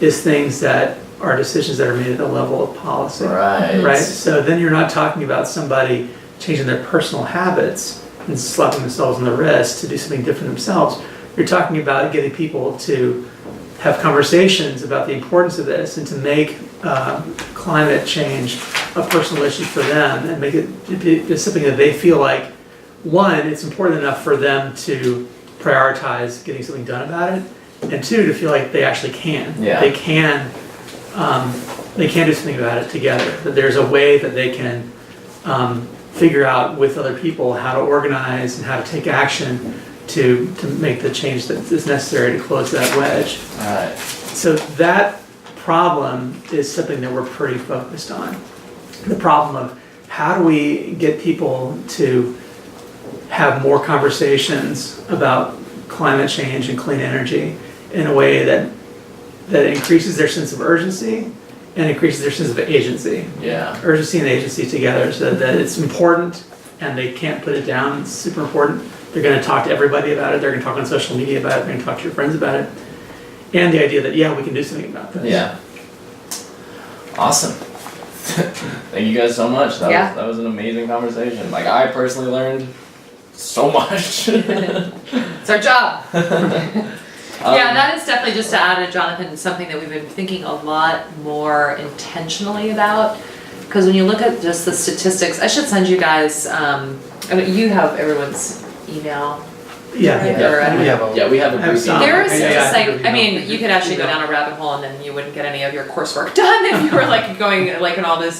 is things that are decisions that are made at the level of policy. Right. Right? So then you're not talking about somebody changing their personal habits and slapping themselves on the wrist to do something different themselves. You're talking about getting people to have conversations about the importance of this and to make climate change a personal issue for them and make it be something that they feel like, one, it's important enough for them to prioritize getting something done about it, and two, to feel like they actually can. Yeah. They can do something about it together. That there's a way that they can figure out with other people how to organize and how to take action to make the change that is necessary to close that wedge. Right. So that problem is something that we're pretty focused on. The problem of how do we get people to have more conversations about climate change and clean energy in a way that increases their sense of urgency and increases their sense of agency. Yeah. Urgency and agency together, so that it's important and they can't put it down. It's super important. They're going to talk to everybody about it. They're going to talk on social media about it. They're going to talk to your friends about it. And the idea that, yeah, we can do something about this. Yeah. Awesome. Thank you guys so much. That was an amazing conversation. Like, I personally learned so much. It's our job. Yeah, that is definitely, just to add to Jonathan, something that we've been thinking a lot more intentionally about. Because when you look at just the statistics, I should send you guys, I mean, you have everyone's email. Yeah. Right? Yeah. Or, I don't know. Yeah, we have a I have brief some. There is Yeah, just yeah, like, I mean, you could actually go down a rabbit hole and then you wouldn't get any of your coursework done if you were like going like in all this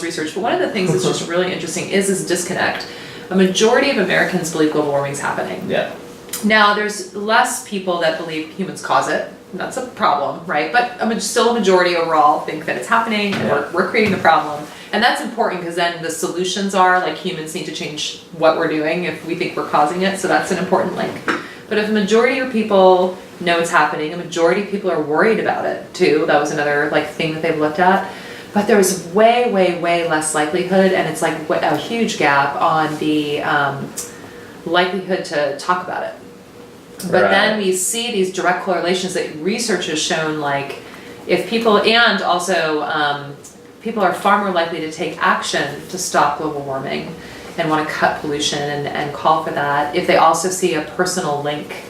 research. But one of the things that's just really interesting is this disconnect. A majority of Americans believe global warming is happening. Yeah. Now, there's less people that believe humans cause it. That's a problem, right? But still a majority overall think that it's happening and we're creating the problem. And that's important because then the solutions are like humans need to change what we're doing if we think we're causing it. So that's an important link. But if a majority of people know it's happening, a majority of people are worried about it too. That was another like thing that they've looked at. But there's way, way, way less likelihood, and it's like a huge gap on the likelihood to talk about it. But Right. then we see these direct correlations that research has shown, like if people, and also people are far more likely to take action to stop global warming and want to cut pollution and call for that if they also see a personal link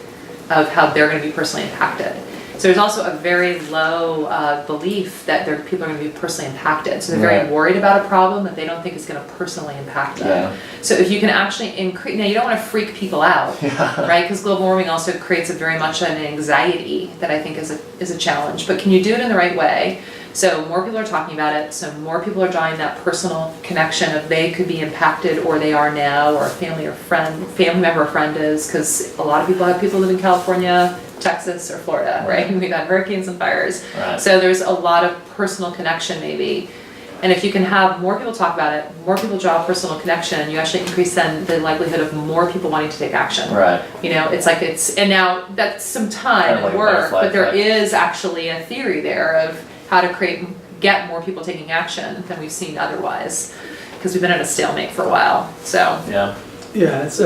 of how they're going to be personally impacted. So there's also a very low belief that people are going to be personally impacted. So they're very Right. worried about a problem that they don't think is going to personally impact them. Yeah. So if you can actually increase, now you don't want to freak people out, right? Because global warming also creates very much an anxiety that I think is a challenge. But can you do it in the right way? So more people are talking about it, so more people are drawing that personal connection of they could be impacted or they are now, or a family member or friend is, because a lot of people live in California, Texas, or Florida, right? We've had hurricanes and fires. Right. So there's a lot of personal connection maybe. And if you can have more people talk about it, more people draw a personal connection, you actually increase then the likelihood of more people wanting to take action. Right. You know, and now that's some time Kind of like and a work, butterfly but there effect. is actually a theory there of how to get more people taking action than we've seen otherwise, because we've been at a stalemate for a while. So Yeah. Yeah, it's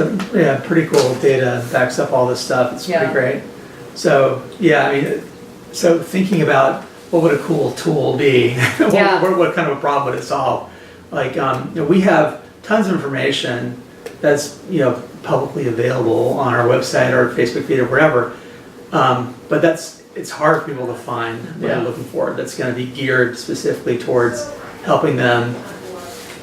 pretty cool data backs up all this stuff. It's pretty great. So yeah, I mean, so thinking about what would a cool tool be? what kind of a problem would it solve? Like, we have tons of information that's publicly available on our website or Facebook feed or wherever, but it's hard for people to find what they're looking for. That's going to be geared specifically towards helping them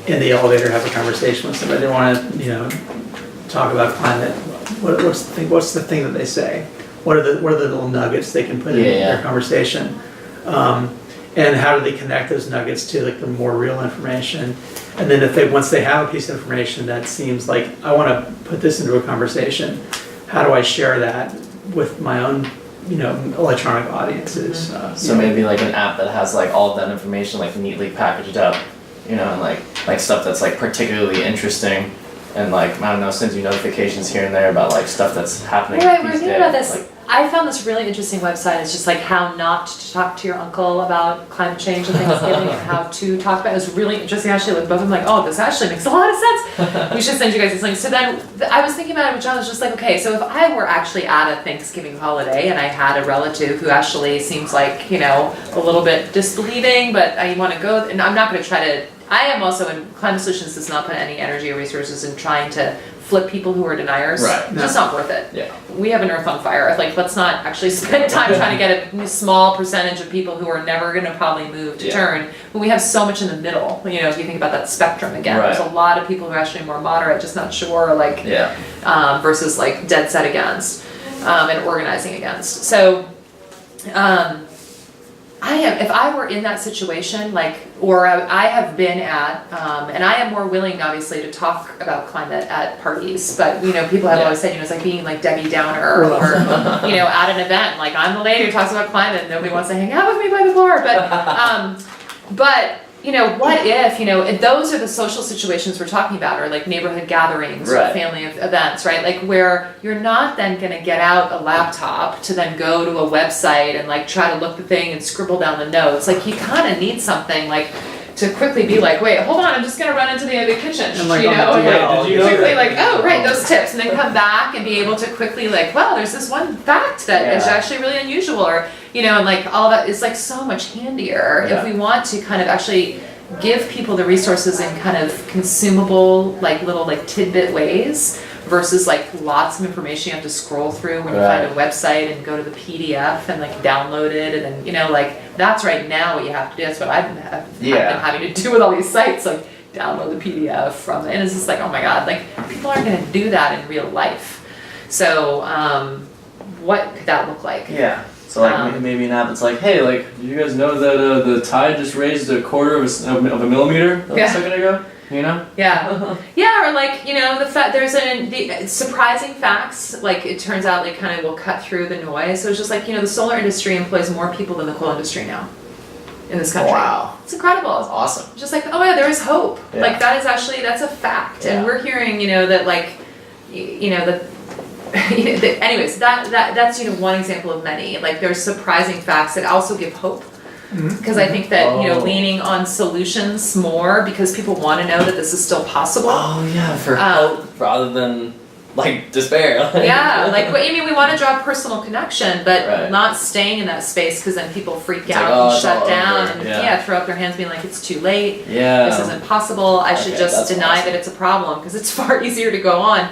in the elevator have a conversation with somebody. They want to talk about climate. What's the thing that they say? What are the little nuggets they can put in their conversation? And how do they connect those nuggets to like the more real information? And then once they have a piece of information that seems like I want to put this into a conversation, how do I share that with my own electronic audiences? So maybe like an app that has like all of that information like neatly packaged up, and like stuff that's like particularly interesting and like, I don't know, sends you notifications here and there about like stuff that's happening. Right, we're these thinking days. about this. Like, I found this really interesting website. It's just like how not to talk to your uncle about climate change and Thanksgiving and how to talk about it. It was really interesting. Actually, like both of them like, oh, this actually makes a lot of sense. We should send you guys this link. So then I was thinking about it with John. I was just like, okay, so if I were actually at a Thanksgiving holiday and I had a relative who actually seems like, you know, a little bit disbelieving, but I want to go, and I'm not going to try to, I am also in Climate Solutions does not put any energy or resources in trying to flip people who are deniers. Right. It's just not worth it. yeah. We have an earth on fire. Like, let's not actually spend time trying to get a small percentage of people who are never going to probably move to Yeah. turn. When we have so much in the middle, you know, if you think about that spectrum again, Right. there's a lot of people who are actually more moderate, just not sure, like, Yeah. versus like dead set against, and organizing against. So, if I were in that situation, like, or I have been at, and I am more willing, obviously, to talk about climate at parties, but, you know, people have Yeah. always said, you know, it's like being like Debbie Downer, or, you know, at an event, like, I'm the lady who talks about climate, and nobody wants to hang out with me by the bar, but, you know, what if, you know, if those are the social situations we're talking about, or like neighborhood gatherings, or Right. family events, right? Like where you're not then gonna get out a laptop to then go to a website and like try to look the thing and scribble down the notes. Like you kind of need something like to quickly be like, wait, hold on, I'm just gonna run into the kitchen, And, like, you on the know, and DL, like, did you know quickly that? like, oh, right, those tips, and then come back and be able to quickly like, wow, there's this one fact that is Yeah. actually really unusual, or you know, and like all that is like so much handier Yeah. if we want to kind of actually give people the resources in kind of consumable, like little like tidbit ways versus like lots of information you have to scroll through when you find a website and go to the PDF and like download it, and then, you know, like that's right now what you have to do. That's what I've been having to do with all these sites, like download the PDF from it. And it's just like, oh my God, like people aren't gonna do that in real life. So what could that look like? Yeah. So like maybe an app that's like, hey, like, did you guys know that the tide just raised a quarter of a millimeter a second ago? You know? Yeah, yeah, or like, you know, the fact there's the surprising facts. Like it turns out, like kind of will cut through the noise. So it's just like, you know, the solar industry employs more people than the coal industry now in this country. Wow. It's incredible. That's awesome. Just like, oh yeah, there is hope. Yeah. Like that is actually, that's a fact. Yeah. And we're hearing, you know, that like, you know, that. Anyways, that's, you know, one example of many. Like there's surprising facts that also give hope. Because I think that, you know, leaning on solutions more because people want to know that this is still possible. Oh yeah, for hope rather than like despair. Yeah, like I mean, we want to draw personal connection, but Right. not staying in that space because then people freak It's out like, oh, and it's shut all down over. and Yeah. throw up their hands, being like, it's too late. Yeah. This isn't possible. I should Okay, just that's deny awesome. that it's a problem because it's far easier to go on.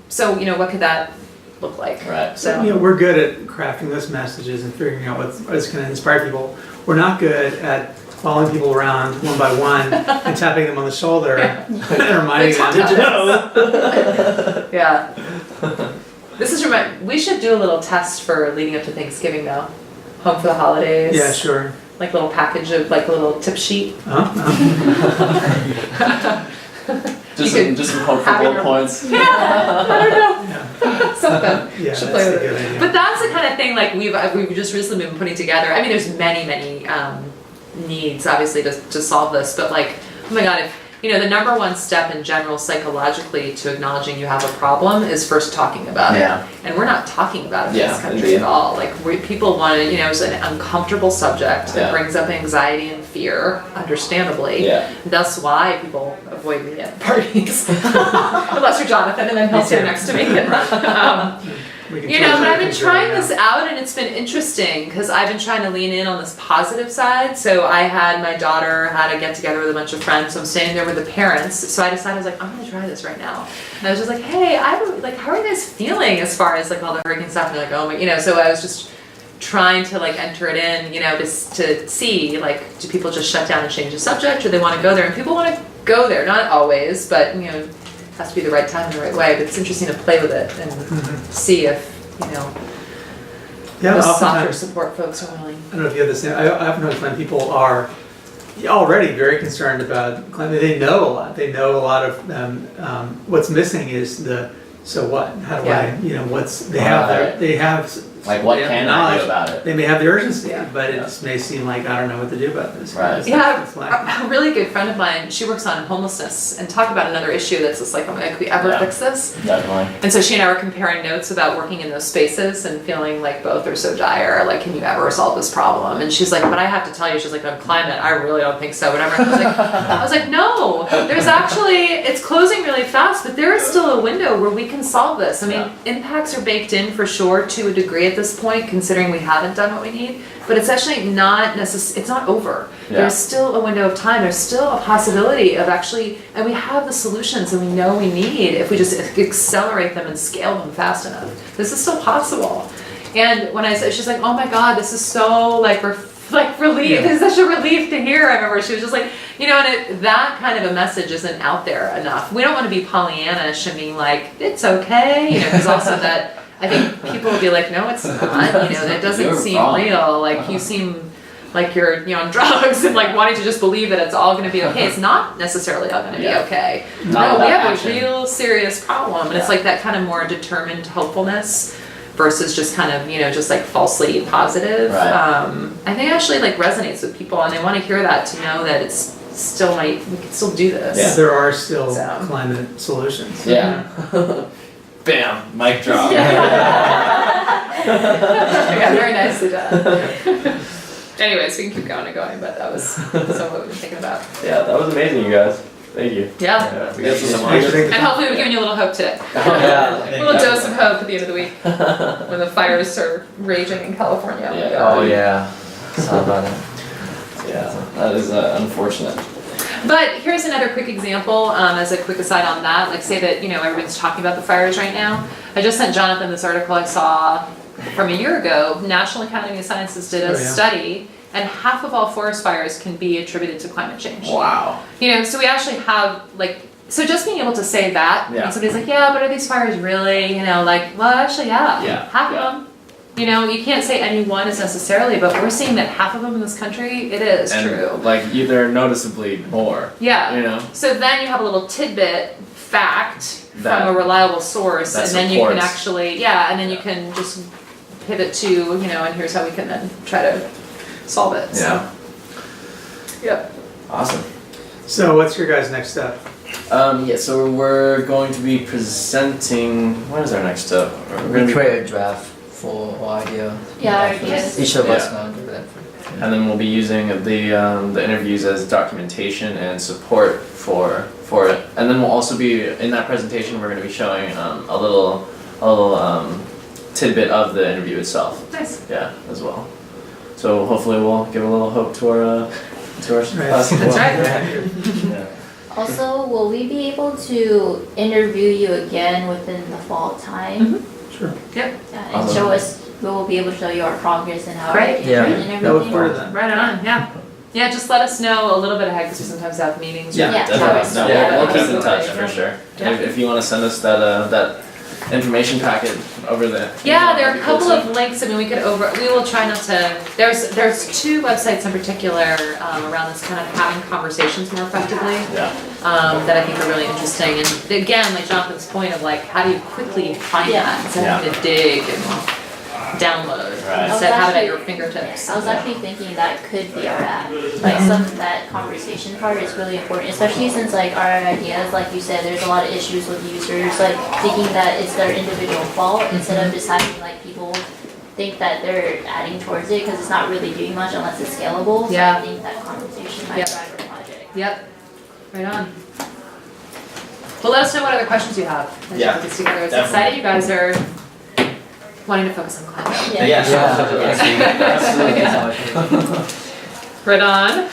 So, you know, what could that look like? Right. So, You know, we're good at crafting those messages and figuring out what's going to inspire people. We're not good at following people around one by one and tapping them on the shoulder and reminding them. Did you know? Yeah. This is we should do a little test for leading up to Thanksgiving though. Home for the holidays. Yeah, sure. Like little package of like a little tip sheet. Just You some could hopeful have bullet your- points. Yeah, I don't know. Something. Yeah, Should that's play a with good it. idea. But that's the kind of thing like we've just recently been putting together. I mean, there's many needs obviously to solve this, but like, oh my God, if you know, the number one step in general psychologically to acknowledging you have a problem is first talking about Yeah. it. And we're not talking about it in Yeah, this country indeed. at all. Like people want to, you know, it's an uncomfortable subject that Yeah. brings up anxiety and fear, understandably. Yeah. That's why people avoid me at parties. Unless you're Jonathan and then he'll Me stand too. next to me. We can You know, totally but I've been consider trying that. this out and it's been interesting because I've been trying to lean in on this positive side. So I had my daughter had a get together with a bunch of friends. So I'm standing there with the parents. So I decided I was like, I'm gonna try this right now. And I was just like, hey, like, how are you guys feeling as far as like all the hurricane stuff? And they're like, oh my, you know. So I was just trying to like enter it in, you know, just to see like, do people just shut down and change the subject, or they want to go there? And people want to go there, not always, but you know. Has to be the right time and the right way, but it's interesting to play with it and see if, you know, Yeah, the softer oftentimes, support folks are willing. I don't know if you have the same, I often notice when people are already very concerned about climate, they know a lot. They know a lot of what's missing is the, so what? How do Yeah. I, you know, they have Right. they have Like, what They can I do acknowledge- about it? They may have the urgency, Yeah. but it just may seem like, I don't know what to do about this. Right. Yeah, It's like- a really good friend of mine, she works on homelessness and talked about another issue that's just like, oh my God, could we ever Yeah. fix this? Definitely. And so she and I were comparing notes about working in those spaces and feeling like both are so dire, like, can you ever solve this problem? And she's like, but I have to tell you, she's like, on climate, I really don't think so, whatever. I was like, no, there's actually, it's closing really fast, but there is still a window where we can solve this. I mean, impacts are baked in for sure to a degree at this point, considering we haven't done what we need, but it's actually not it's not over. Yeah. There's still a window of time, there's still a possibility of actually, and we have the solutions that we know we need if we just accelerate them and scale them fast enough. This is still possible. And when I said, she's like, oh my God, this is so like relief, it's such a relief to hear. I remember she was just like, you know, and that kind of a message isn't out there enough. We don't want to be Pollyannish and being like, it's okay, you know, because also that, I think people will be like, no, it's not, you know, that doesn't You're seem wrong. real, like you seem like you're, you know, on drugs and like wanting to just believe that it's all gonna be okay. It's not necessarily all gonna be Yeah. okay. Not No, we without have action. a real serious problem, and it's Yeah. like that kind of more determined hopefulness versus just kind of, you know, just like falsely positive. Right. I think actually like resonates with people, and they want to hear that to know that it's still we can still do this. Yeah. There are still So. climate solutions. Yeah. Bam, mic drop. Yeah, very nicely done. Anyways, we can keep going and going, but that was some of what we've been thinking about. Yeah, that was amazing, you guys. Thank you. Yeah. We got some Thanks for lunch. taking the And time. hopefully we've given you a little hope today. Yeah. A little dose of hope at the end of the week when the fires are raging in California. my Yeah. God. Oh yeah, saw about it. Yeah, that is unfortunate. But here's another quick example, as a quick aside on that, like say that, you know, everyone's talking about the fires right now. I just sent Jonathan this article I saw from a year ago. National Academy of Sciences did a Oh, yeah. study, and half of all forest fires can be attributed to climate change. Wow. You know, so we actually have like, so just being able to say that, Yeah. and somebody's like, yeah, but are these fires really, you know, like, well, actually, yeah, Yeah, half yeah. of them. You know, you can't say any one is necessarily, but we're seeing that half of them in this country, it is And true. like they're noticeably more. Yeah. You know. So then you have a little tidbit fact That- from a reliable source, that and then you can supports. actually, yeah, and then you can just pivot to, you know, and here's how we can then try to solve it. So. Yeah. Yep. Awesome. So what's your guys' next step? Yeah, so we're going to be presenting. What is our next step? We're We gonna be, create a draft for our idea. Yeah, our ideas. Each of us Yeah. gonna do that. and then we'll be using the interviews as documentation and support for it. And then we'll also be in that presentation. We're going to be showing a little tidbit of the interview itself. Nice. Yeah, as well. So hopefully we'll give a little hope to our Right. us as That's well. right. Yeah. Also, will we be able to interview you again within the fall time? Sure. Yep. And Awesome. show us, we will be able to show you our progress and how we're Great. doing Yeah. and I everything. look forward to that. Right on. Yeah. Yeah. Just let us know a little bit ahead because we sometimes have meetings. Yeah. Yeah. Definitely. No, Yeah. we'll keep in touch Yeah. for sure. Yeah. If you want to send us that information packet over there. Yeah, there are a that'd be cool couple too. of links. I mean, we will try not to. There's two websites in particular around this kind of having conversations more effectively. Yeah. That I think are really interesting. And again, like Jonathan's point of like, how do you quickly find Yeah. that instead of having to dig and download, Right. instead have it at actually- your fingertips. I was actually thinking that could be our app. Like that conversation part is really important, especially since like our ideas, like you said, there's a lot of issues with users, like thinking that it's their individual fault instead of just having like people think that they're adding towards it because it's not really doing much unless it's scalable. So Yeah. I think that conversation might Yep. drive our project. Yep. Right on. Well, let us know what other questions you have as Yeah, you put this together. It's definitely. exciting. You guys are wanting to focus on climate. Yeah. Yeah. Yeah. Right on.